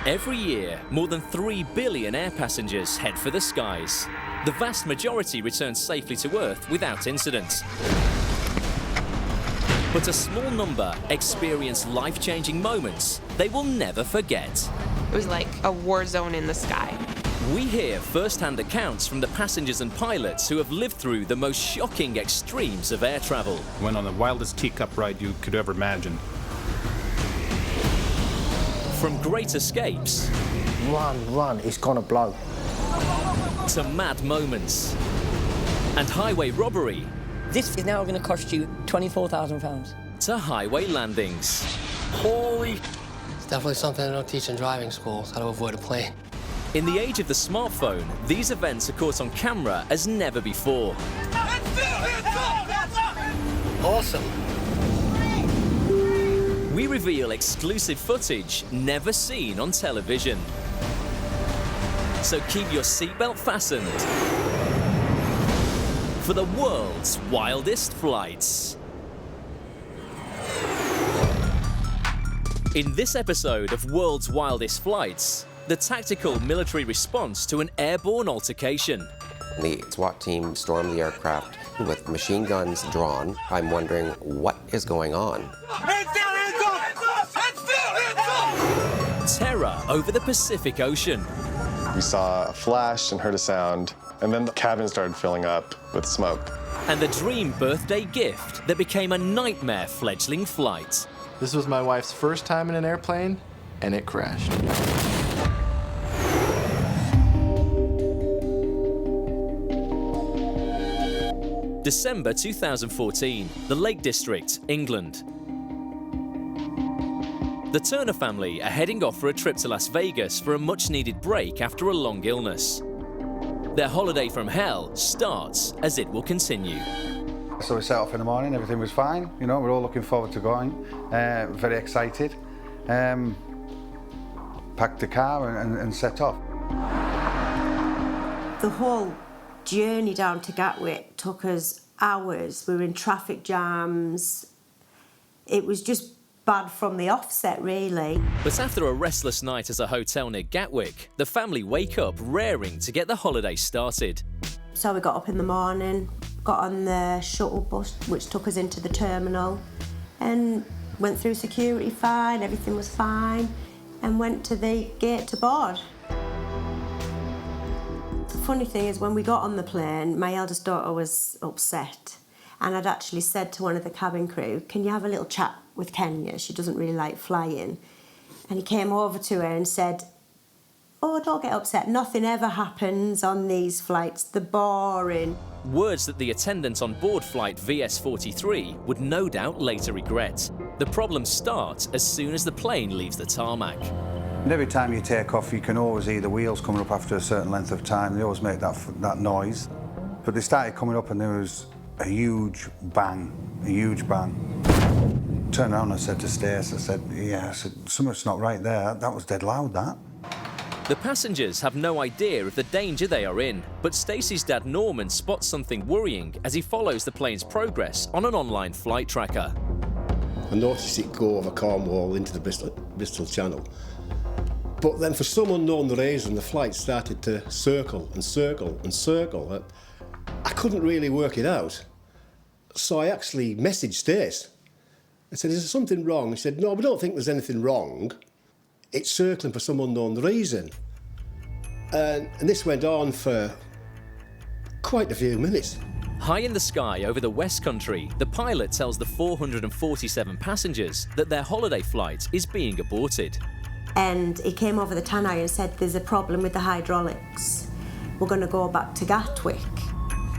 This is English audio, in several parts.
Every year, more than 3 billion air passengers head for the skies. The vast majority return safely to Earth without incident. But a small number experience life-changing moments they will never forget. It was like a war zone in the sky. We hear first-hand accounts from the passengers and pilots who have lived through the most shocking extremes of air travel. Went on the wildest teacup ride you could ever imagine. From great escapes... Run, it's gonna blow. ...to mad moments. And highway robbery. This is now going to cost you £24,000. To highway landings. Holy... It's definitely something they don't teach in driving schools, how to avoid a plane. In the age of the smartphone, these events are caught on camera as never before. Awesome. We reveal exclusive footage never seen on television. So keep your seatbelt fastened for the world's wildest flights. In this episode of World's Wildest Flights, the tactical military response to an airborne altercation. The SWAT team stormed the aircraft with machine guns drawn. I'm wondering what is going on. Terror over the Pacific Ocean. We saw a flash and heard a sound, and then the cabin started filling up with smoke. And the dream birthday gift that became a nightmare fledgling flight. This was my wife's first time in an airplane, and it crashed. December 2014, the Lake District, England. The Turner family are heading off for a trip to Las Vegas for a much-needed break after a long illness. Their holiday from hell starts as it will continue. So we set off in the morning, everything was fine, you know, we're all looking forward to going, very excited. Packed the car and set off. The whole journey down to Gatwick took us hours. We were in traffic jams. It was just bad from the offset, really. But after a restless night at a hotel near Gatwick, the family wake up raring to get the holiday started. So we got up in the morning, got on the shuttle bus, which took us into the terminal, and went through security fine, everything was fine, and went to the gate to board. The funny thing is, when we got on the plane, my eldest daughter was upset, and I'd actually said to one of the cabin crew, can you have a little chat with Kenya? She doesn't really like flying. And he came over to her and said, oh, don't get upset, nothing ever happens on these flights, they're boring. Words that the attendant on board flight VS43 would no doubt later regret. The problems start as soon as the plane leaves the tarmac. And every time you take off, you can always hear the wheels coming up after a certain length of time. They always make that noise. But they started coming up and there was a huge bang, Turned around and I said to Stace, I said, something's not right there. That was dead loud, that. The passengers have no idea of the danger they are in, but Stacey's dad Norman spots something worrying as he follows the plane's progress on an online flight tracker. I noticed it go over Cornwall into the Bristol Channel. But then for some unknown reason, the flight started to circle and circle and circle. I couldn't really work it out. So I actually messaged Stace. I said, is there something wrong? He said, no, we don't think there's anything wrong. It's circling for some unknown reason. And this went on for quite a few minutes. High in the sky over the West Country, the pilot tells the 447 passengers that their holiday flight is being aborted. And he came over the tannoy and said, there's a problem with the hydraulics. We're going to go back to Gatwick.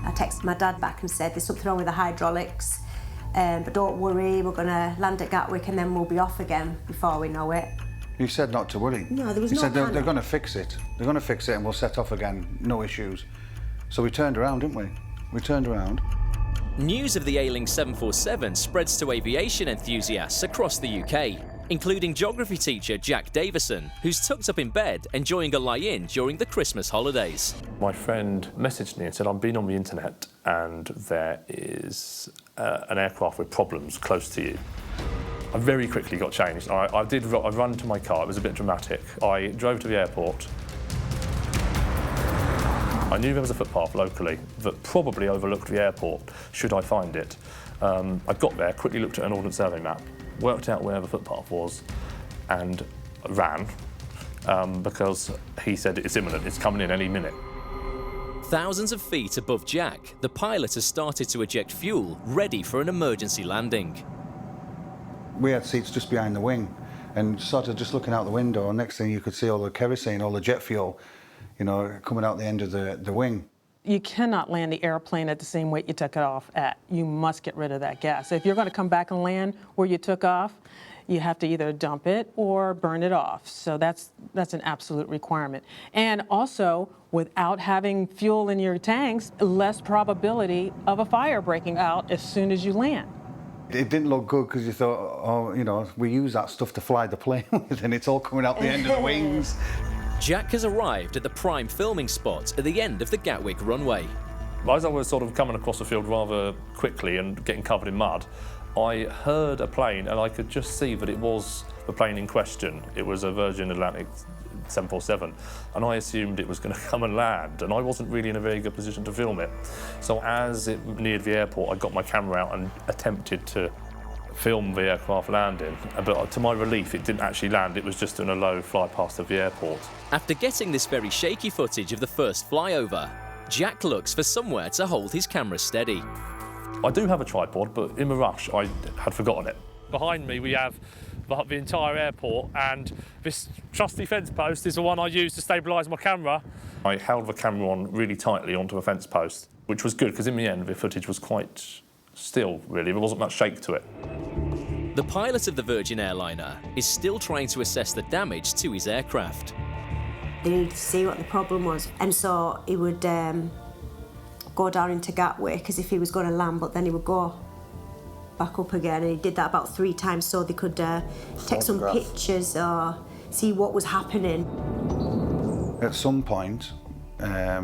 I texted my dad back and said, there's something wrong with the hydraulics, but don't worry, we're going to land at Gatwick and then we'll be off again before we know it. You said not to worry. No, there was he no said panic. they're going to fix it. They're going to fix it and we'll set off again, no issues. So we turned around, didn't we? We turned around. News of the ailing 747 spreads to aviation enthusiasts across the UK, including geography teacher Jack Davison, who's tucked up in bed enjoying a lie-in during the Christmas holidays. My friend messaged me and said, I've been on the internet and there is an aircraft with problems close to you. I very quickly got changed. I run to my car, it was a bit dramatic. I drove to the airport. I knew there was a footpath locally that probably overlooked the airport, should I find it. I got there, quickly looked at an Ordnance Survey map, worked out where the footpath was, and ran, because he said it's imminent, it's coming in any minute. Thousands of feet above Jack, the pilot has started to eject fuel, ready for an emergency landing. We had seats just behind the wing, and sort of just looking out the window, and next thing you could see all the kerosene, all the jet fuel, you know, coming out the end of the wing. You cannot land the airplane at the same weight you took it off at. You must get rid of that gas. If you're going to come back and land where you took off, you have to either dump it or burn it off. So that's an absolute requirement. And also, without having fuel in your tanks, less probability of a fire breaking out as soon as you land. It didn't look good because you thought, oh, you know, we use that stuff to fly the plane with, and it's all coming out the end of the wings. Jack has arrived at the prime filming spot at the end of the Gatwick runway. As I was sort of coming across the field rather quickly and getting covered in mud, I heard a plane and I could just see that it was the plane in question. It was a Virgin Atlantic 747, and I assumed it was going to come and land, and I wasn't really in a very good position to film it. So as it neared the airport, I got my camera out and attempted to film the aircraft landing, but to my relief it didn't actually land, it was just in a low fly past of the airport. After getting this very shaky footage of the first flyover, Jack looks for somewhere to hold his camera steady. I do have a tripod, but in the rush I had forgotten it. Behind me we have the entire airport, and this trusty fence post is the one I use to stabilise my camera. I held the camera on really tightly onto a fence post, which was good because in the end the footage was quite still, really. There wasn't much shake to it. The pilot of the Virgin airliner is still trying to assess the damage to his aircraft. They needed to see what the problem was, and so he would go down into Gatwick as if he was going to land, but then he would go back up again, and he did that about 3 times so they could take some pictures or see what was happening. At some point, there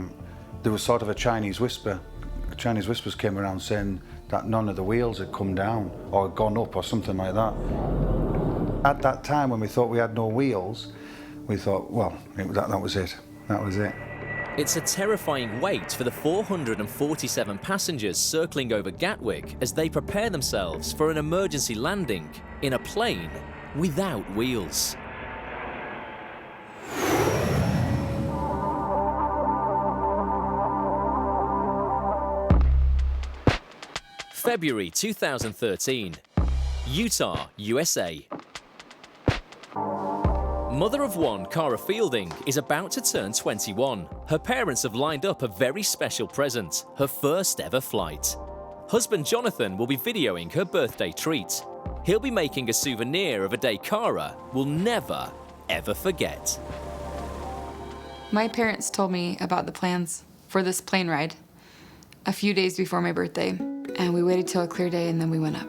was sort of a Chinese whisper. Chinese whispers came around saying that none of the wheels had come down or had gone up or something like that. At that time, when we thought we had no wheels, we thought, well, that was it. That was it. It's a terrifying wait for the 447 passengers circling over Gatwick as they prepare themselves for an emergency landing in a plane without wheels. February 2013, Utah, USA. Mother of one, Cara Fielding, is about to turn 21. Her parents have lined up a very special present, her first ever flight. Husband Jonathan will be videoing her birthday treat. He'll be making a souvenir of a day Cara will never, ever forget. My parents told me about the plans for this plane ride a few days before my birthday, and we waited till a clear day and then we went up.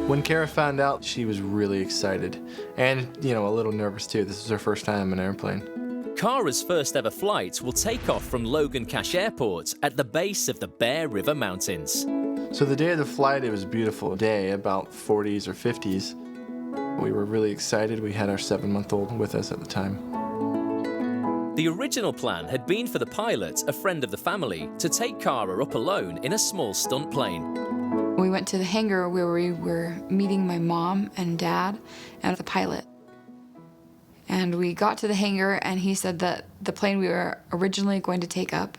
When Cara found out, she was really excited and, you know, a little nervous too. This was her first time in an airplane. Cara's first ever flight will take off from Logan Cache Airport at the base of the Bear River Mountains. So the day of the flight, it was a beautiful day, about 40s or 50s. We were really excited. We had our 7-month-old with us at the time. The original plan had been for the pilot, a friend of the family, to take Cara up alone in a small stunt plane. We went to the hangar where we were meeting my mom and dad and the pilot. And we got to the hangar and he said that the plane we were originally going to take up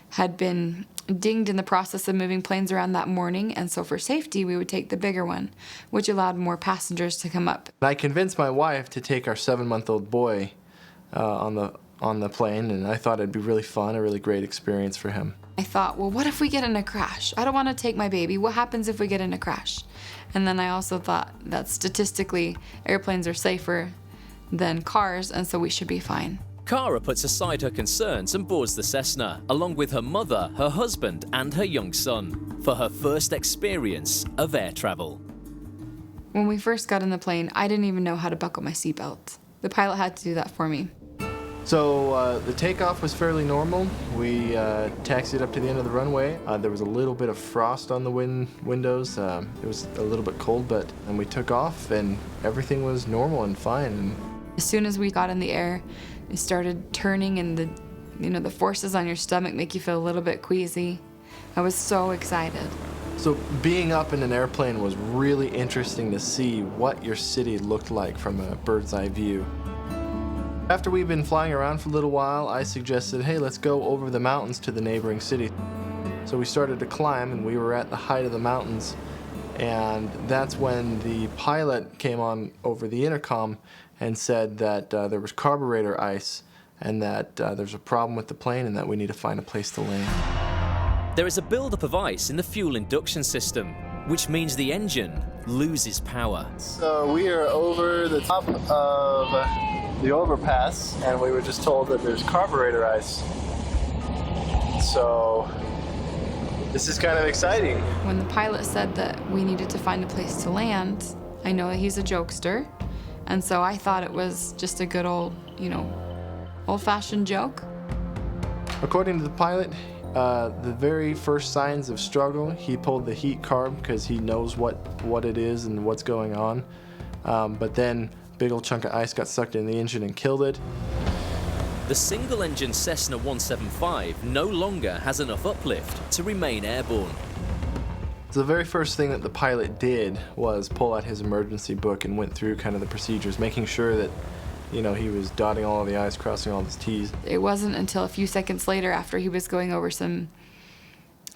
had been dinged in the process of moving planes around that morning, and so for safety we would take the bigger one, which allowed more passengers to come up. I convinced my wife to take our 7-month-old boy on the plane, and I thought it'd be really fun, a really great experience for him. I thought, well, what if we get in a crash? I don't want to take my baby. What happens if we get in a crash? And then I also thought that statistically, airplanes are safer than cars, and so we should be fine. Cara puts aside her concerns and boards the Cessna, along with her mother, her husband, and her young son, for her first experience of air travel. When we first got in the plane, I didn't even know how to buckle my seatbelt. The pilot had to do that for me. So the takeoff was fairly normal. We taxied up to the end of the runway. There was a little bit of frost on the windows. It was a little bit cold, and we took off and everything was normal and fine. As soon as we got in the air, it started turning and the forces on your stomach make you feel a little bit queasy. I was so excited. So being up in an airplane was really interesting to see what your city looked like from a bird's eye view. After we'd been flying around for a little while, I suggested, hey, let's go over the mountains to the neighboring city. So we started to climb, and we were at the height of the mountains, and that's when the pilot came on over the intercom and said that there was carburetor ice and that there's a problem with the plane and that we need to find a place to land. There is a buildup of ice in the fuel induction system, which means the engine loses power. So we are over the top of the overpass, and we were just told that there's carburetor ice. So this is kind of exciting. When the pilot said that we needed to find a place to land, I know that he's a jokester, and so I thought it was just a good old, old-fashioned joke. According to the pilot, the very first signs of struggle, he pulled the heat carb because he knows what it is and what's going on. But then big old chunk of ice got sucked in the engine and killed it. The single-engine Cessna 175 no longer has enough uplift to remain airborne. So the very first thing that the pilot did was pull out his emergency book and went through kind of the procedures, making sure that he was dotting all of the I's, crossing all of his T's. It wasn't until a few seconds later, after he was going over some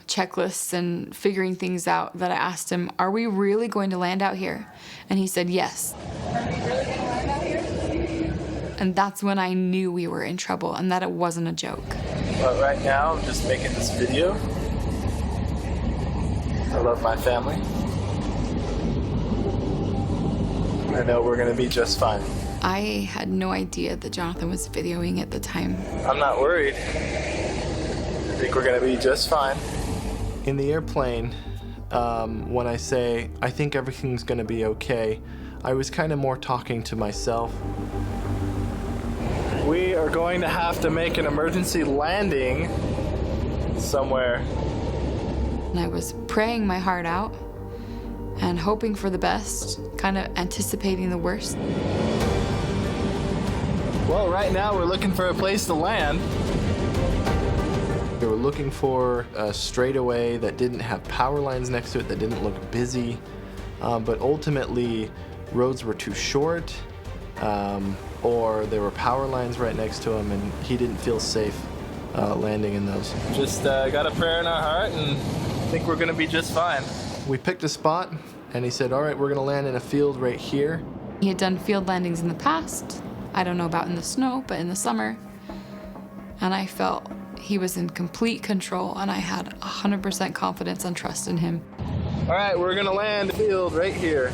checklists and figuring things out, that I asked him, are we really going to land out here? And he said, yes. Are we really going to land out here? And that's when I knew we were in trouble and that it wasn't a joke. But right now, I'm just making this video. I love my family. I know we're going to be just fine. I had no idea that Jonathan was videoing at the time. I'm not worried. I think we're going to be just fine. In the airplane, when I say, I think everything's going to be okay, I was kind of more talking to myself. We are going to have to make an emergency landing somewhere. And I was praying my heart out and hoping for the best, kind of anticipating the worst. Well, right now we're looking for a place to land. We were looking for a straightaway that didn't have power lines next to it, that didn't look busy, but ultimately roads were too short, or there were power lines right next to him, and he didn't feel safe landing in those. Just got a prayer in our heart and think we're gonna be just fine. We picked a spot, and he said, all right, we're gonna land in a field right here. He had done field landings in the past. I don't know about in the snow, but in the summer. And I felt he was in complete control, and I had 100% confidence and trust in him. All right, we're gonna land in the field right here.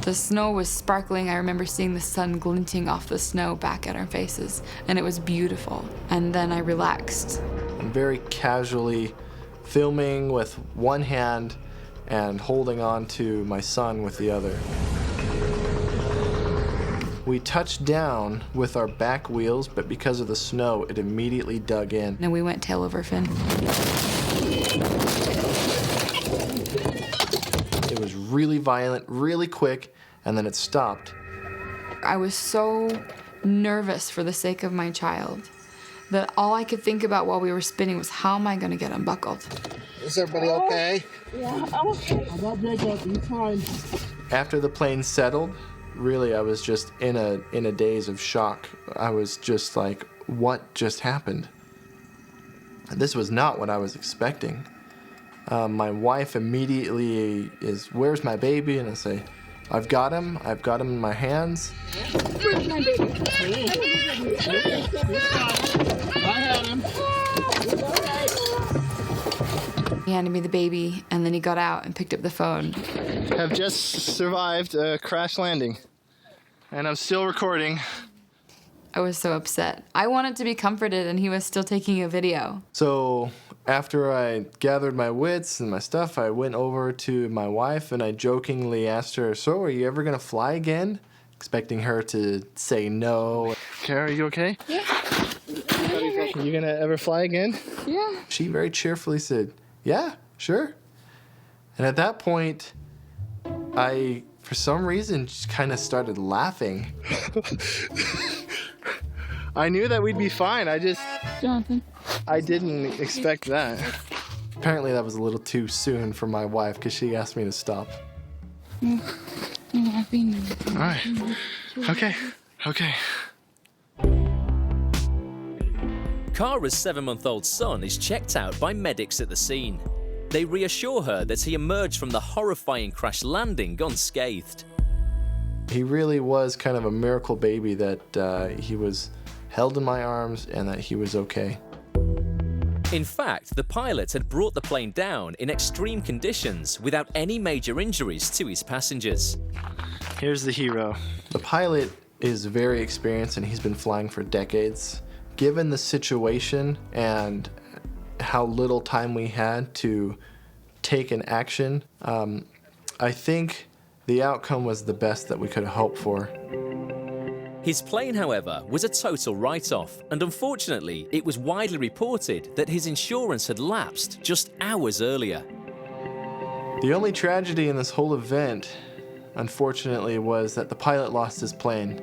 The snow was sparkling. I remember seeing the sun glinting off the snow back at our faces, and it was beautiful. And then I relaxed. I'm very casually filming with one hand and holding on to my son with the other. We touched down with our back wheels, but because of the snow, it immediately dug in. And we went tail over fin. It was really violent, really quick, and then it stopped. I was so nervous for the sake of my child that all I could think about while we were spinning was, how am I going to get unbuckled? Is everybody okay? Yeah, I'm okay. I'm not Jacob. He's fine. After the plane settled, really, I was just in a daze of shock. I was just like, what just happened? This was not what I was expecting. My wife immediately is, where's my baby? And I say, I've got him in my hands. Where's my baby? I had him. He handed me the baby, and then he got out and picked up the phone. Have just survived a crash landing, and I'm still recording. I was so upset. I wanted to be comforted, and he was still taking a video. So after I gathered my wits and my stuff, I went over to my wife and I jokingly asked her, so are you ever gonna fly again? expecting her to say no. Kara, are you okay? Yeah. You gonna ever fly again? Yeah. She very cheerfully said, yeah, sure. And at that point, I, for some reason, just kind of started laughing. I knew that we'd be fine. Jonathan. I didn't expect that. Apparently that was a little too soon for my wife because she asked me to stop. No, I've been. All right. Okay. Okay. Kara's 7-month-old son is checked out by medics at the scene. They reassure her that he emerged from the horrifying crash landing unscathed. He really was kind of a miracle baby that he was held in my arms and that he was okay. In fact, the pilot had brought the plane down in extreme conditions without any major injuries to his passengers. Here's the hero. The pilot is very experienced and he's been flying for decades. Given the situation and how little time we had to take an action, I think the outcome was the best that we could have hoped for. His plane, however, was a total write-off, and unfortunately, it was widely reported that his insurance had lapsed just hours earlier. The only tragedy in this whole event, unfortunately, was that the pilot lost his plane.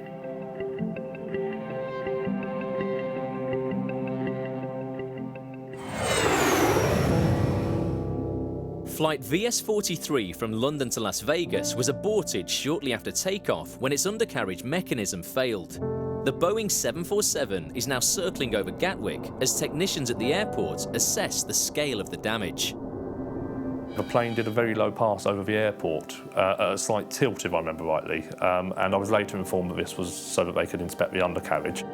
Flight VS43 from London to Las Vegas was aborted shortly after takeoff when its undercarriage mechanism failed. The Boeing 747 is now circling over Gatwick as technicians at the airport assess the scale of the damage. The plane did a very low pass over the airport, at a slight tilt if I remember rightly, and I was later informed that this was so that they could inspect the undercarriage.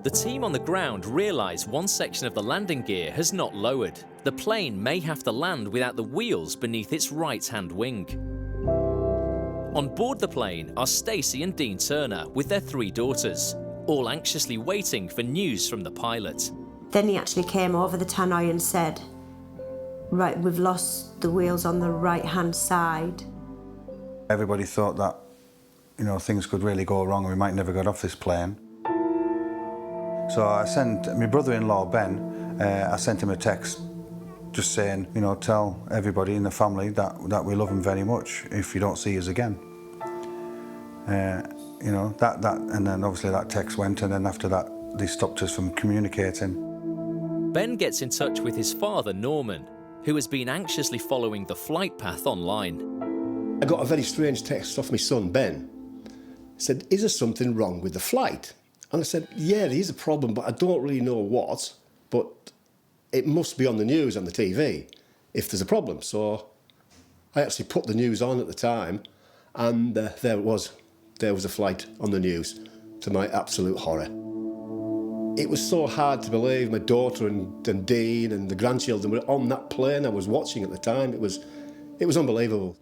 The team on the ground realise one section of the landing gear has not lowered. The plane may have to land without the wheels beneath its right-hand wing. On board the plane are Stacey and Dean Turner with their 3 daughters, all anxiously waiting for news from the pilot. Then he actually came over the tannoy and said, right, we've lost the wheels on the right-hand side. Everybody thought that, you know, things could really go wrong and we might never get off this plane. So I sent my brother-in-law, Ben, I sent him a text just saying, you know, tell everybody in the family that we love them very much if you don't see us again. You know, and then obviously that text went, and then after that they stopped us from communicating. Ben gets in touch with his father, Norman, who has been anxiously following the flight path online. I got a very strange text off my son, Ben. He said, is there something wrong with the flight? And I said, yeah, there is a problem, but I don't really know what, but it must be on the news, on the TV, if there's a problem. So I actually put the news on at the time, and there it was. There was a flight on the news, to my absolute horror. It was so hard to believe. My daughter and Dean and the grandchildren were on that plane I was watching at the time. It was unbelievable.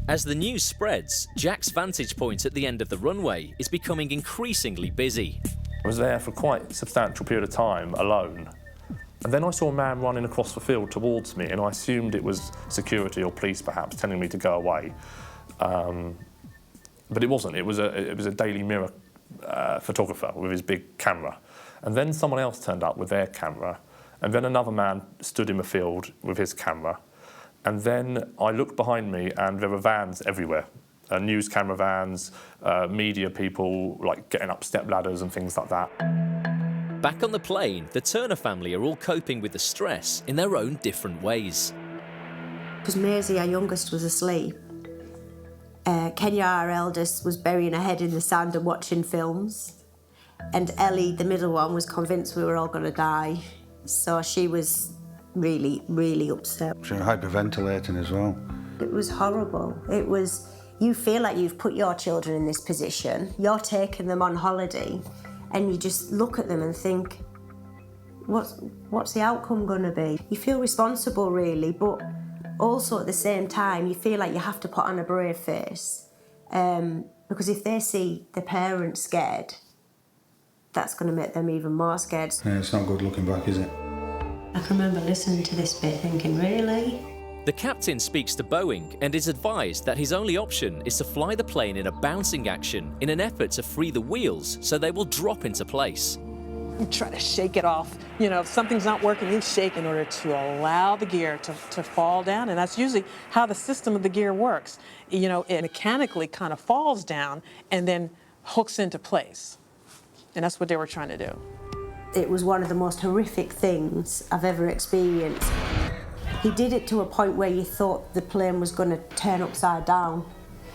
As the news spreads, Jack's vantage point at the end of the runway is becoming increasingly busy. I was there for quite a substantial period of time, alone. And then I saw a man running across the field towards me, and I assumed it was security or police, perhaps, telling me to go away. But it wasn't. It was a Daily Mirror photographer with his big camera. And then someone else turned up with their camera, and then another man stood in the field with his camera. And then I looked behind me, and there were vans everywhere. News camera vans, media people, like getting up step ladders and things like that. Back on the plane, the Turner family are all coping with the stress in their own different ways. Because Maisie, our youngest, was asleep. Kenya, our eldest, was burying her head in the sand and watching films. And Ellie, the middle one, was convinced we were all going to die. So she was really, really upset. She was hyperventilating as well. It was horrible. It was, you feel like you've put your children in this position, you're taking them on holiday, and you just look at them and think, what's the outcome going to be? You feel responsible, really, but also at the same time, you feel like you have to put on a brave face. Because if they see the parents scared, that's going to make them even more scared. Yeah, it's not good looking back, is it? I can remember listening to this bit thinking, really? The captain speaks to Boeing and is advised that his only option is to fly the plane in a bouncing action in an effort to free the wheels so they will drop into place. You try to shake it off. You know, if something's not working, you shake in order to allow the gear to fall down, and that's usually how the system of the gear works. You know, it mechanically kind of falls down and then hooks into place. And that's what they were trying to do. It was one of the most horrific things I've ever experienced. He did it to a point where you thought the plane was going to turn upside down.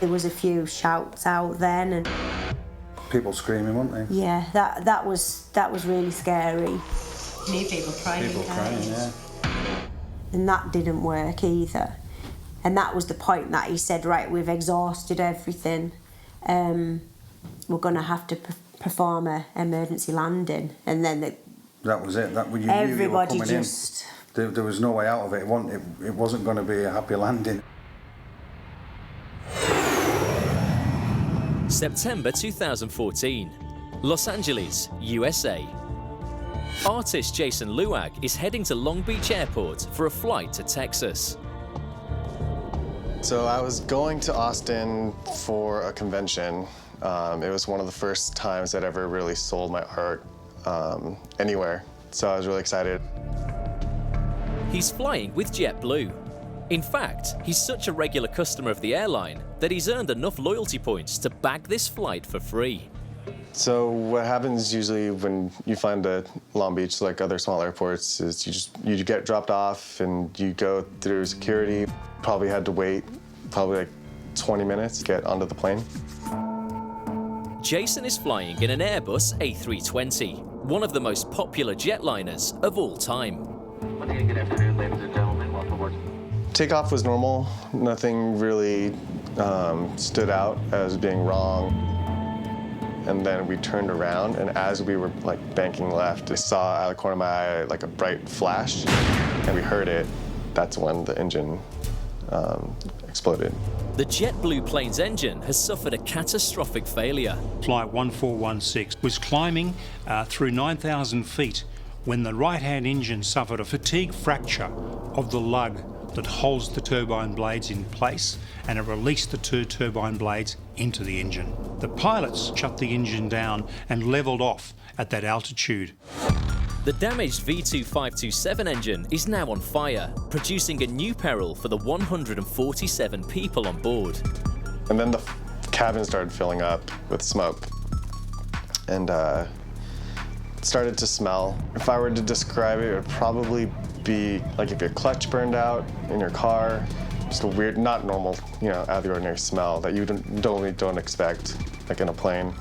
There was a few shouts out then, and people screaming, weren't they? yeah, that was really scary. You hear people crying. People crying, yeah. And that didn't work either. And that was the point that he said, right, we've exhausted everything. We're going to have to perform an emergency landing. And then that was it. You everybody knew you were coming just... in. There was no way out of it. It wasn't going to be a happy landing. September 2014, Los Angeles, USA. Artist Jason Luag is heading to Long Beach Airport for a flight to Texas. So I was going to Austin for a convention. It was one of the first times I'd ever really sold my art anywhere. So I was really excited. He's flying with JetBlue. In fact, he's such a regular customer of the airline that he's earned enough loyalty points to bag this flight for free. So what happens usually when you find a Long Beach, like other small airports, is you get dropped off and you go through security. Probably had to wait like 20 minutes to get onto the plane. Jason is flying in an Airbus A320, one of the most popular jetliners of all time. Good afternoon, ladies and gentlemen. Welcome aboard. Takeoff was normal. Nothing really stood out as being wrong. And then we turned around, and as we were banking left, I saw out of the corner of my eye like a bright flash, and we heard it. That's when the engine exploded. The JetBlue plane's engine has suffered a catastrophic failure. Flight 1416 was climbing through 9,000 feet when the right-hand engine suffered a fatigue fracture of the lug that holds the turbine blades in place, and it released the two turbine blades into the engine. The pilots shut the engine down and levelled off at that altitude. The damaged V2527 engine is now on fire, producing a new peril for the 147 people on board. And then the cabin started filling up with smoke, and it started to smell. If I were to describe it, it would probably be like if your clutch burned out in your car. Just a weird, not normal, out of the ordinary smell that you don't expect, like in a plane.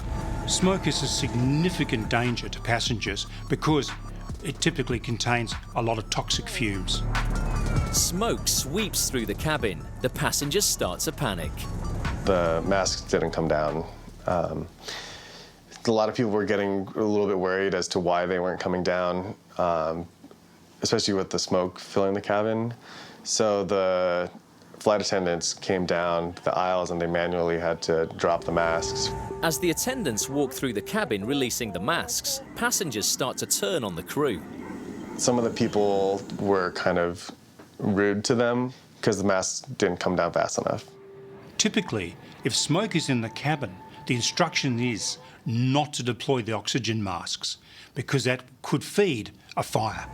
Smoke is a significant danger to passengers because it typically contains a lot of toxic fumes. Smoke sweeps through the cabin. The passengers start to panic. The masks didn't come down. A lot of people were getting a little bit worried as to why they weren't coming down, especially with the smoke filling the cabin. So the flight attendants came down the aisles and they manually had to drop the masks. As the attendants walk through the cabin releasing the masks, passengers start to turn on the crew. Some of the people were kind of rude to them because the masks didn't come down fast enough. Typically, if smoke is in the cabin, the instruction is not to deploy the oxygen masks because that could feed a fire.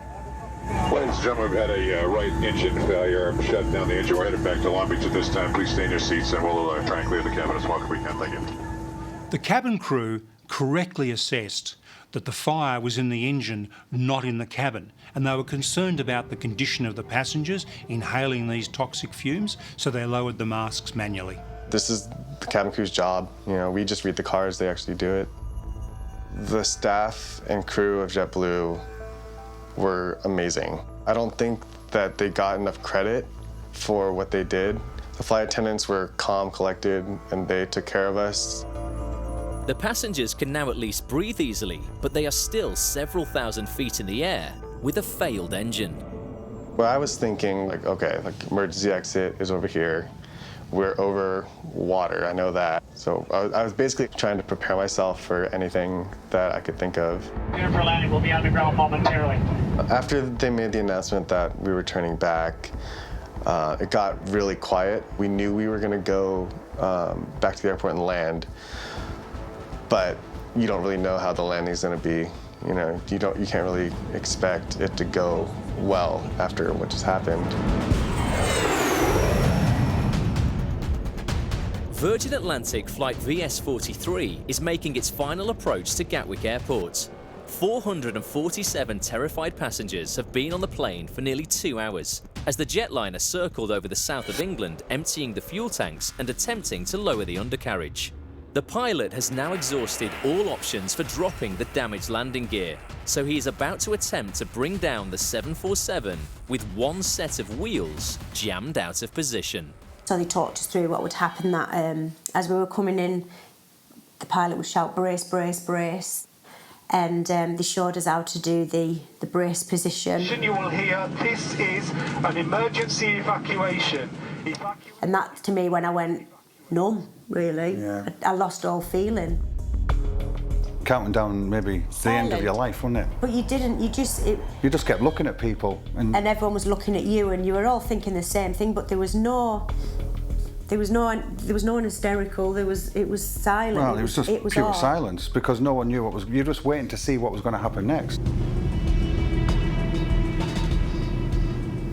Ladies and gentlemen, we've had a right engine failure. Shut down the engine. We're headed back to Long Beach at this time. Please stay in your seats and we'll try and clear the cabin as well as we can. Thank you. The cabin crew correctly assessed that the fire was in the engine, not in the cabin, and they were concerned about the condition of the passengers inhaling these toxic fumes, so they lowered the masks manually. This is the cabin crew's job. We just read the cards, they actually do it. The staff and crew of JetBlue were amazing. I don't think that they got enough credit for what they did. The flight attendants were calm, collected, and they took care of us. The passengers can now at least breathe easily, but they are still several thousand feet in the air with a failed engine. Well, I was thinking, okay, emergency exit is over here. We're over water, I know that. So I was basically trying to prepare myself for anything that I could think of. Clear for landing, we'll be on the ground momentarily. After they made the announcement that we were turning back, It got really quiet. We knew we were going to go back to the airport and land, but you don't really know how the landing's going to be. You know, you can't really expect it to go well after what just happened. Virgin Atlantic Flight VS43 is making its final approach to Gatwick Airport. 447 terrified passengers have been on the plane for nearly 2 hours, as the jetliner circled over the south of England, emptying the fuel tanks and attempting to lower the undercarriage. The pilot has now exhausted all options for dropping the damaged landing gear, so he is about to attempt to bring down the 747 with one set of wheels jammed out of position. So they talked us through what would happen, that as we were coming in, the pilot would shout, brace, brace, brace. And they showed us how to do the brace position. You will hear, this is an emergency evacuation. And that, to me, when I went numb, really. Yeah. I lost all feeling. Counting down maybe the end of your life, wasn't it? But you didn't, you just kept looking at people. And everyone was looking at you, and you were all thinking the same thing, but there was no one hysterical. It was silent. Well, it was just pure all silence, because no one knew what was. You're just waiting to see what was going to happen next.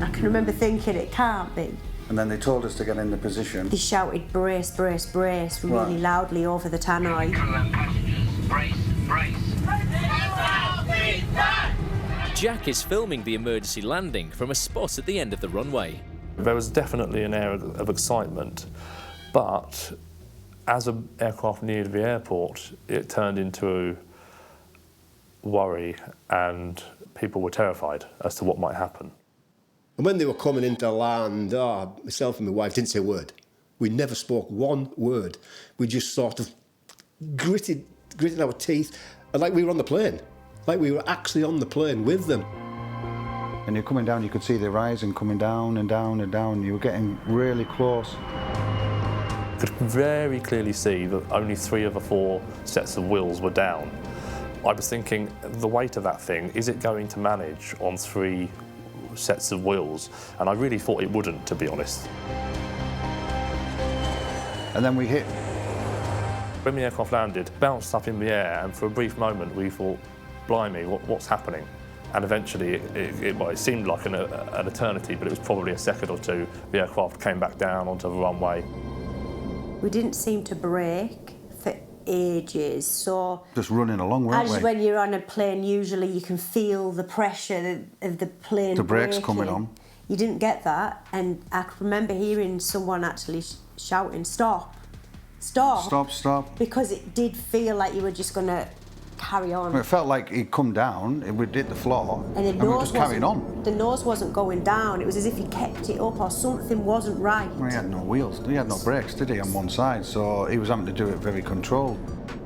I can remember thinking it can't be. And then they told us to get in the position. They shouted brace, brace, brace really loudly over the tannoy. Brace, brace. Jack is filming the emergency landing from a spot at the end of the runway. There was definitely an air of excitement, but as an aircraft neared the airport, it turned into worry, and people were terrified as to what might happen. And when they were coming into land, myself and my wife didn't say a word. We never spoke one word. We just sort of gritted our teeth, and like we were on the plane, like we were actually on the plane with them. And you're coming down, you could see the horizon coming down and down and down. You were getting really close. I could very clearly see that only 3 of the 4 sets of wheels were down. I was thinking, the weight of that thing, is it going to manage on 3 sets of wheels? And I really thought it wouldn't, to be honest. And then we hit. When the aircraft landed, bounced up in the air, and for a brief moment we thought, blimey, what's happening? And eventually, it seemed like an eternity, but it was probably a second or two. The aircraft came back down onto the runway. We didn't seem to brake for ages, so... Just running along, weren't we? As when you're on a plane, usually you can feel the pressure of the plane The brakes braking. coming on. You didn't get that, and I remember hearing someone actually shouting, stop, stop. Stop, stop. Because it did feel like you were just going to carry on. It felt like he'd come down, it would hit the floor, And the we were nose just carrying on. The nose wasn't going down. It was as if he kept it up or something wasn't right. Well, he had no wheels, he had no brakes, did he, on one side, so he was having to do it very controlled.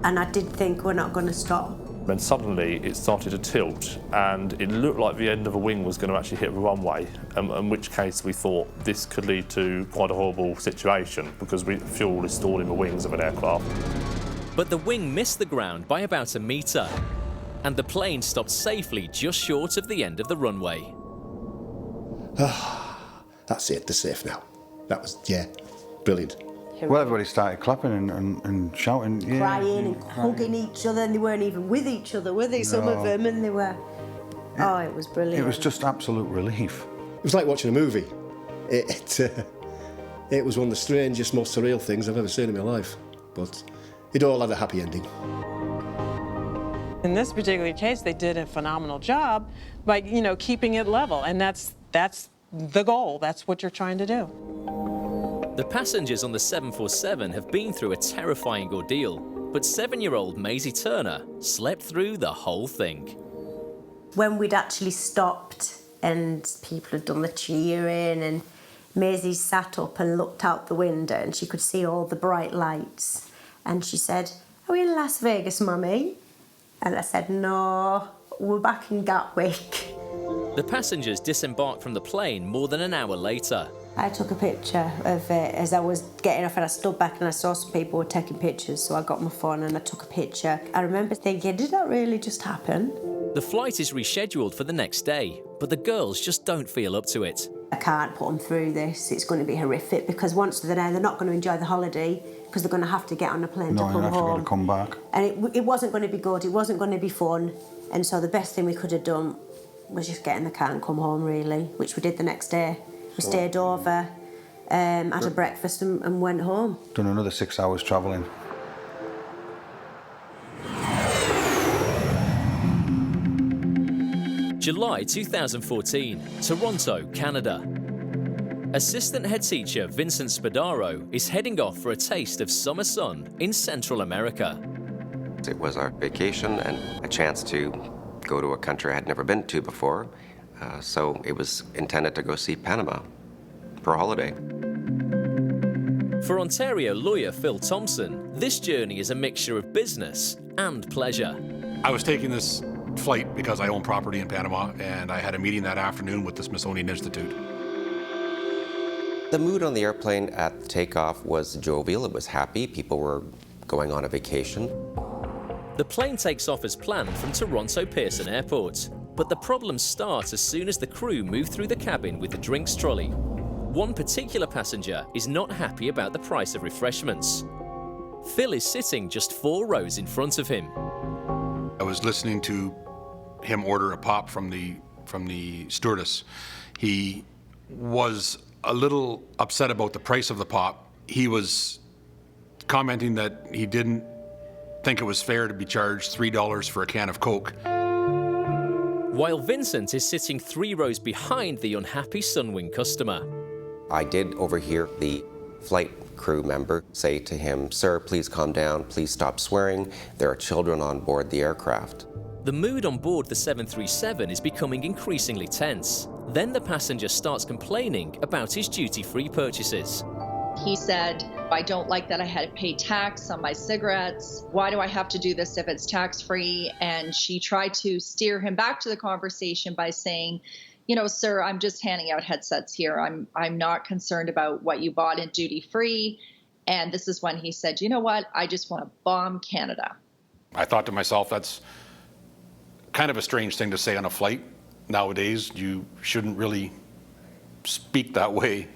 And I did think, we're not going to stop. Then suddenly it started to tilt, and it looked like the end of a wing was going to actually hit the runway, in which case we thought this could lead to quite a horrible situation, because fuel is stored in the wings of an aircraft. But the wing missed the ground by about a metre, and the plane stopped safely just short of the end of the runway. That's it, they're safe now. That was, brilliant. Well, everybody started clapping and shouting. Yeah, Crying and hugging each other, and they weren't even with each other, were they? Some of them, and they were... Oh, it was brilliant. It was just absolute relief. It was like watching a movie. It was one of the strangest, most surreal things I've ever seen in my life. But it all had a happy ending. In this particular case, they did a phenomenal job by, keeping it level, and that's the goal. That's what you're trying to do. The passengers on the 747 have been through a terrifying ordeal, but 7-year-old Maisie Turner slept through the whole thing. When we'd actually stopped and people had done the cheering, and Maisie sat up and looked out the window and she could see all the bright lights, and she said, "Are we in Las Vegas, Mummy?" And I said, "No, we're back in Gatwick." The passengers disembarked from the plane more than an hour later. I took a picture of it as I was getting off, and I stood back and I saw some people were taking pictures, so I got my phone and I took a picture. I remember thinking, did that really just happen? The flight is rescheduled for the next day, but the girls just don't feel up to it. I can't put them through this. It's going to be horrific because once they're there, they're not going to enjoy the holiday because they're going to have to get on a plane to come home. No, you have to come back. And it wasn't going to be good. It wasn't going to be fun. And so the best thing we could have done was just get in the car and come home, really, which we did the next day. We stayed over, had a breakfast and went home. Done another 6 hours travelling. July 2014, Toronto, Canada. Assistant head teacher Vincent Spadaro is heading off for a taste of summer sun in Central America. It was our vacation and a chance to go to a country I had never been to before, so it was intended to go see Panama for a holiday. For Ontario lawyer Phil Thompson, this journey is a mixture of business and pleasure. I was taking this flight because I own property in Panama, and I had a meeting that afternoon with the Smithsonian Institute. The mood on the airplane at takeoff was jovial, it was happy, people were going on a vacation. The plane takes off as planned from Toronto Pearson Airport, but the problems start as soon as the crew move through the cabin with the drinks trolley. One particular passenger is not happy about the price of refreshments. Phil is sitting just 4 rows in front of him. I was listening to him order a pop from the stewardess. He was a little upset about the price of the pop. He was commenting that he didn't think it was fair to be charged $3 for a can of Coke. While Vincent is sitting 3 rows behind the unhappy Sunwing customer. I did overhear the flight crew member say to him, "Sir, please calm down, please stop swearing. There are children on board the aircraft." The mood on board the 737 is becoming increasingly tense. Then the passenger starts complaining about his duty-free purchases. He said, "I don't like that I had to pay tax on my cigarettes. Why do I have to do this if it's tax-free?" And she tried to steer him back to the conversation by saying, "You know, sir, I'm just handing out headsets here. I'm not concerned about what you bought in duty-free." And this is when he said, "You know what? I just want to bomb Canada." I thought to myself, that's kind of a strange thing to say on a flight. Nowadays, you shouldn't really speak that way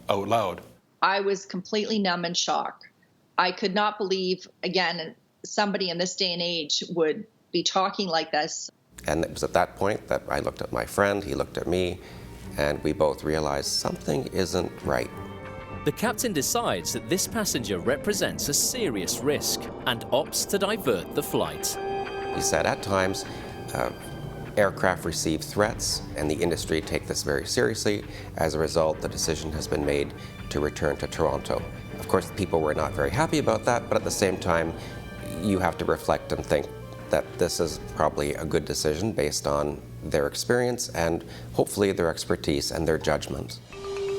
out loud. I was completely numb in shock. I could not believe, again, somebody in this day and age would be talking like this. And it was at that point that I looked at my friend, he looked at me, and we both realized something isn't right. The captain decides that this passenger represents a serious risk and opts to divert the flight. He said at times, aircraft receive threats and the industry take this very seriously. As a result, the decision has been made to return to Toronto. Of course, people were not very happy about that, but at the same time, you have to reflect and think that this is probably a good decision based on their experience and hopefully their expertise and their judgment.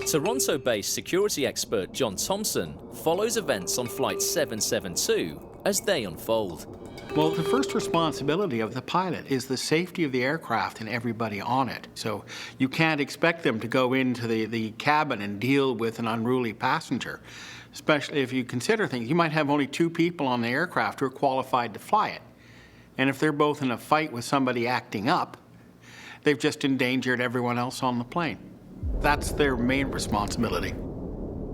Toronto-based security expert John Thompson follows events on Flight 772 as they unfold. Well, the first responsibility of the pilot is the safety of the aircraft and everybody on it. So you can't expect them to go into the cabin and deal with an unruly passenger, especially if you consider things. You might have only 2 people on the aircraft who are qualified to fly it. And if they're both in a fight with somebody acting up, they've just endangered everyone else on the plane. That's their main responsibility.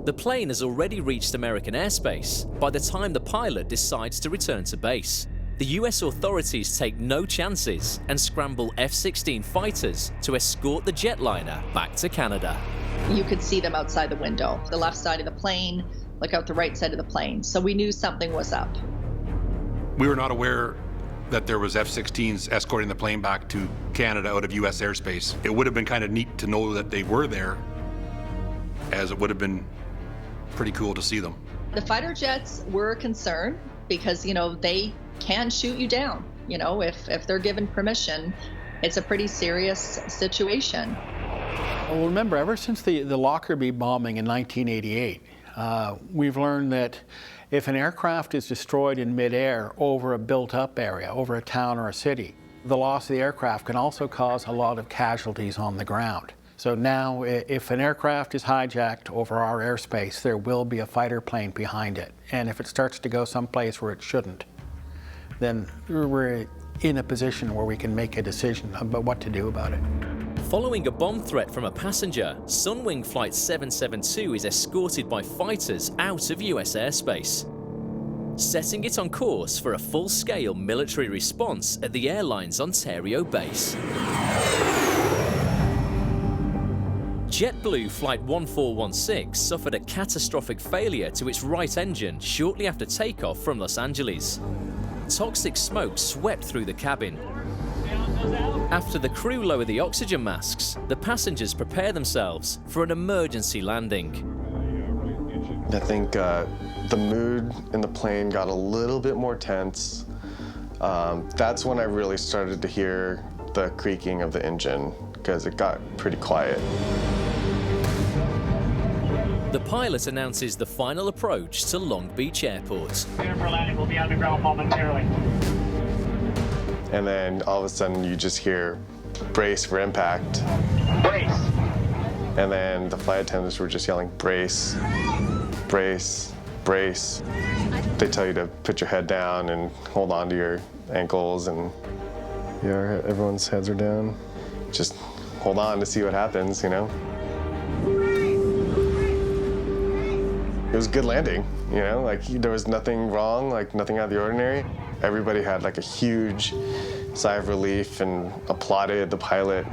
The plane has already reached American airspace by the time the pilot decides to return to base. The US authorities take no chances and scramble F-16 fighters to escort the jetliner back to Canada. You could see them outside the window, the left side of the plane, look out the right side of the plane. So we knew something was up. We were not aware that there was F-16s escorting the plane back to Canada out of US airspace. It would have been kind of neat to know that they were there, as it would have been pretty cool to see them. The fighter jets were a concern because, you know, they can shoot you down. You know, if they're given permission, it's a pretty serious situation. Well, remember, ever since the Lockerbie bombing in 1988, we've learned that if an aircraft is destroyed in midair over a built-up area, over a town or a city, the loss of the aircraft can also cause a lot of casualties on the ground. So now, if an aircraft is hijacked over our airspace, there will be a fighter plane behind it. And if it starts to go someplace where it shouldn't, then we're in a position where we can make a decision about what to do about it. Following a bomb threat from a passenger, Sunwing Flight 772 is escorted by fighters out of US airspace, setting it on course for a full-scale military response at the airline's Ontario base. JetBlue Flight 1416 suffered a catastrophic failure to its right engine shortly after takeoff from Los Angeles. Toxic smoke swept through the cabin. After the crew lower the oxygen masks, the passengers prepare themselves for an emergency landing. I think the mood in the plane got a little bit more tense. That's when I really started to hear the creaking of the engine, because it got pretty quiet. The pilot announces the final approach to Long Beach Airport. Clear for landing will be underground momentarily. And then all of a sudden you just hear brace for impact. Brace. And then the flight attendants were just yelling brace, brace, brace. They tell you to put your head down and hold on to your ankles, and yeah, everyone's heads are down. Just hold on to see what happens, you know? It was a good landing, you know? Like, there was nothing wrong, like nothing out of the ordinary. Everybody had like a huge sigh of relief and applauded the pilot.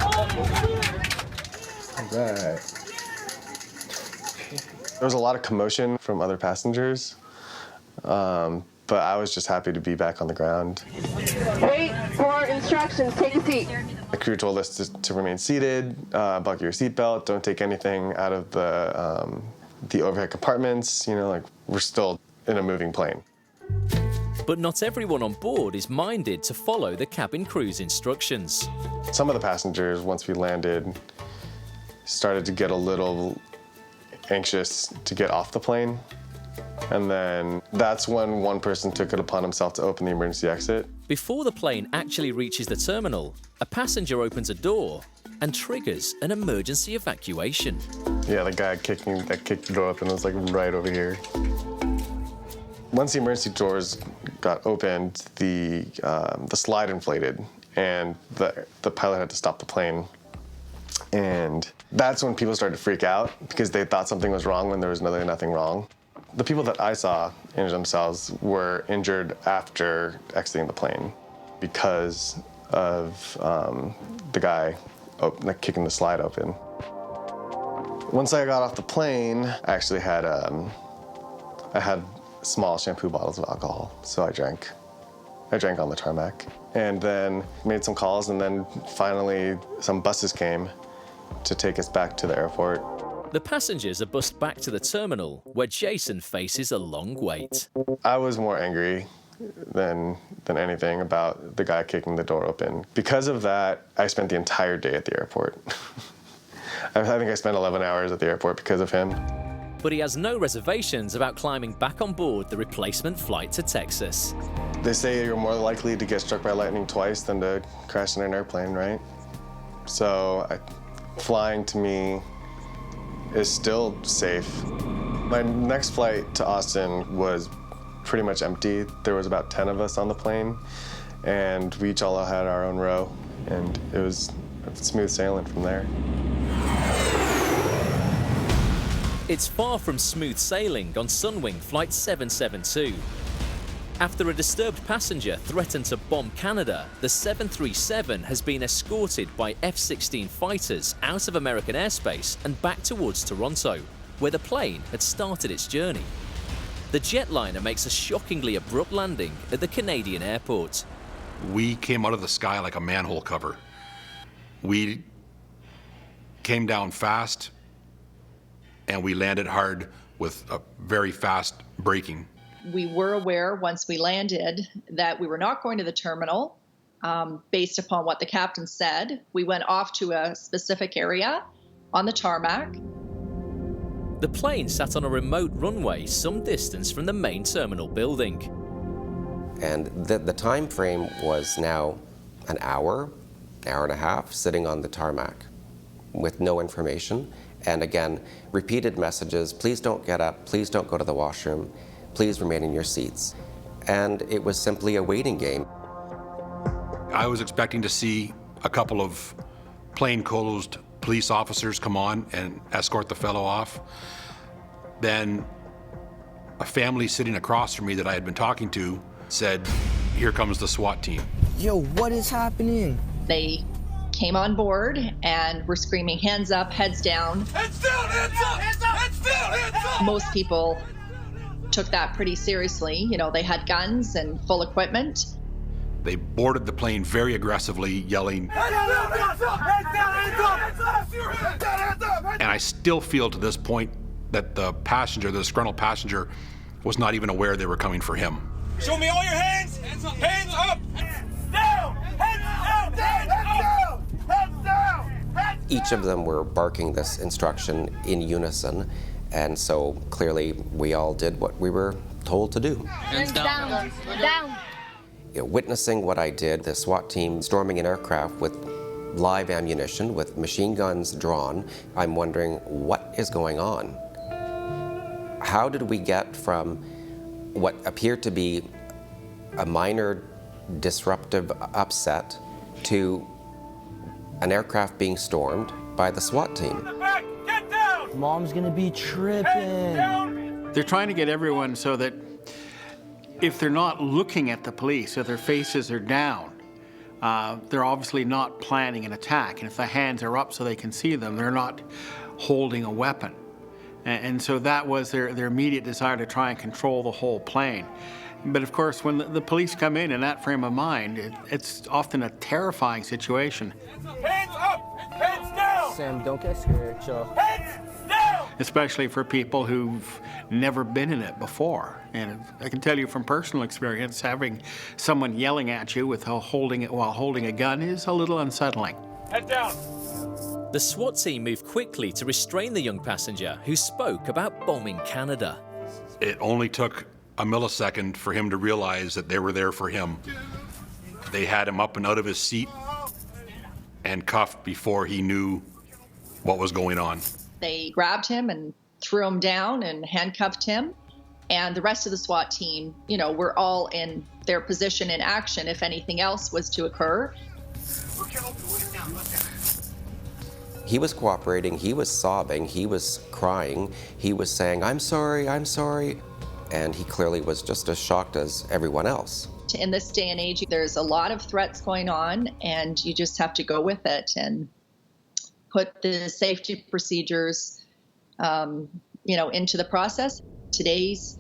All right. There was a lot of commotion from other passengers, but I was just happy to be back on the ground. Wait for instructions, take a seat. The crew told us to remain seated, buckle your seatbelt, don't take anything out of the overhead compartments, you know, like we're still in a moving plane. But not everyone on board is minded to follow the cabin crew's instructions. Some of the passengers, once we landed, started to get a little anxious to get off the plane. And then that's when one person took it upon himself to open the emergency exit. Before the plane actually reaches the terminal, a passenger opens a door and triggers an emergency evacuation. Yeah, the guy that kicked the door open was like right over here. Once the emergency doors got opened, the slide inflated, and the pilot had to stop the plane. And that's when people started to freak out, because they thought something was wrong when there was really nothing wrong. The people that I saw injure themselves were injured after exiting the plane because of the guy kicking the slide open. Once I got off the plane, I actually had small shampoo bottles of alcohol, so I drank on the tarmac, and then made some calls, and then finally some buses came to take us back to the airport. The passengers are bussed back to the terminal, where Jason faces a long wait. I was more angry than anything about the guy kicking the door open. Because of that, I spent the entire day at the airport. I think I spent 11 hours at the airport because of him. But he has no reservations about climbing back on board the replacement flight to Texas. They say you're more likely to get struck by lightning twice than to crash in an airplane, right? So flying to me is still safe. My next flight to Austin was pretty much empty. There was about 10 of us on the plane, and we each all had our own row, and it was smooth sailing from there. It's far from smooth sailing on Sunwing Flight 772. After a disturbed passenger threatened to bomb Canada, the 737 has been escorted by F-16 fighters out of American airspace and back towards Toronto, where the plane had started its journey. The jetliner makes a shockingly abrupt landing at the Canadian airport. We came out of the sky like a manhole cover. We came down fast, and we landed hard with a very fast braking. We were aware once we landed that we were not going to the terminal based upon what the captain said. We went off to a specific area on the tarmac. The plane sat on a remote runway some distance from the main terminal building. And the time frame was now an hour and a half sitting on the tarmac with no information. And again, repeated messages, please don't get up, please don't go to the washroom, please remain in your seats. And it was simply a waiting game. I was expecting to see a couple of plainclothes police officers come on and escort the fellow off. Then a family sitting across from me that I had been talking to said, "Here comes the SWAT team." Yo, what is happening? They came on board and were screaming, "Hands up, heads down." Heads down, hands up, hands up, heads down, hands up. Most people took that pretty seriously. You know, they had guns and full equipment. They boarded the plane very aggressively, yelling. Hands down, hands up, hands down, hands up, hands up, hands down, hands up. And I still feel to this point that the passenger, the disgruntled passenger, was not even aware they were coming for him. Show me all your hands. Hands up. Hands up. Hands down. Hands down. Hands down. Hands down. Hands down. Each of them were barking this instruction in unison, and so clearly we all did what we were told to do. Hands down. Down. You know, witnessing what I did, the SWAT team storming an aircraft with live ammunition, with machine guns drawn, I'm wondering what is going on. How did we get from what appeared to be a minor disruptive upset to an aircraft being stormed by the SWAT team? Get down. Mom's gonna be tripping. They're trying to get everyone so that if they're not looking at the police, if their faces are down, they're obviously not planning an attack. And if the hands are up so they can see them, they're not holding a weapon. And so that was their immediate desire to try and control the whole plane. But of course, when the police come in that frame of mind, it's often a terrifying situation. Hands up. Hands down. Sam, don't get scared, chill. Hands down. Especially for people who've never been in it before. And I can tell you from personal experience, having someone yelling at you while holding a gun is a little unsettling. Head down. The SWAT team moved quickly to restrain the young passenger who spoke about bombing Canada. It only took a millisecond for him to realize that they were there for him. They had him up and out of his seat and cuffed before he knew what was going on. They grabbed him and threw him down and handcuffed him. And the rest of the SWAT team, you know, were all in their position in action if anything else was to occur. He was cooperating, he was sobbing, he was crying, he was saying, I'm sorry, and he clearly was just as shocked as everyone else. In this day and age, there's a lot of threats going on, and you just have to go with it and put the safety procedures, into the process. Today's,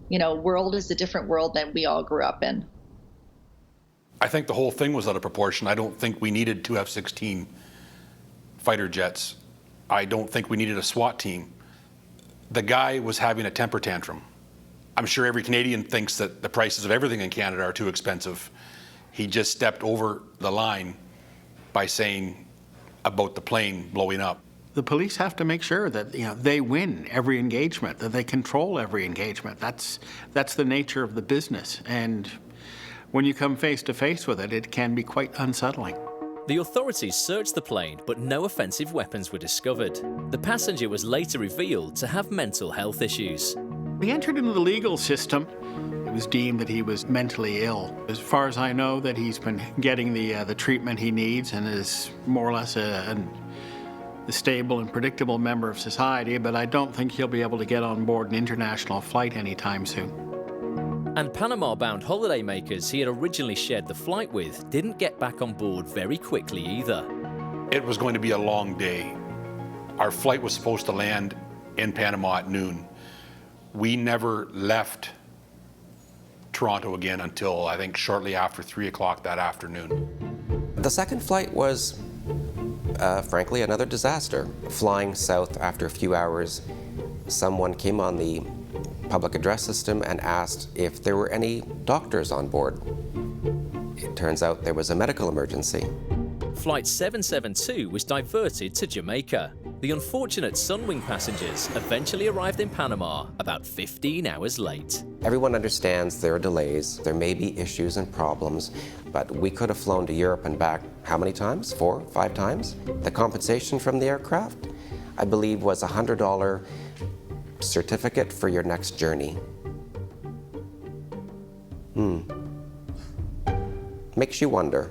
world is a different world than we all grew up in. I think the whole thing was out of proportion. I don't think we needed two F-16 fighter jets. I don't think we needed a SWAT team. The guy was having a temper tantrum. I'm sure every Canadian thinks that the prices of everything in Canada are too expensive. He just stepped over the line by saying about the plane blowing up. The police have to make sure that they win every engagement, that they control every engagement. That's the nature of the business. And when you come face to face with it, it can be quite unsettling. The authorities searched the plane, but no offensive weapons were discovered. The passenger was later revealed to have mental health issues. He entered into the legal system. It was deemed that he was mentally ill. As far as I know, that he's been getting the treatment he needs and is more or less a stable and predictable member of society, but I don't think he'll be able to get on board an international flight anytime soon. And Panama-bound holidaymakers he had originally shared the flight with didn't get back on board very quickly either. It was going to be a long day. Our flight was supposed to land in Panama at noon. We never left Toronto again until, I think, shortly after 3 o'clock that afternoon. The second flight was, frankly, another disaster. Flying south after a few hours, someone came on the public address system and asked if there were any doctors on board. It turns out there was a medical emergency. Flight 772 was diverted to Jamaica. The unfortunate Sunwing passengers eventually arrived in Panama about 15 hours late. Everyone understands there are delays, there may be issues and problems, but we could have flown to Europe and back how many times? 4, 5 times? The compensation from the aircraft, I believe, was a $100 certificate for your next journey. Makes you wonder.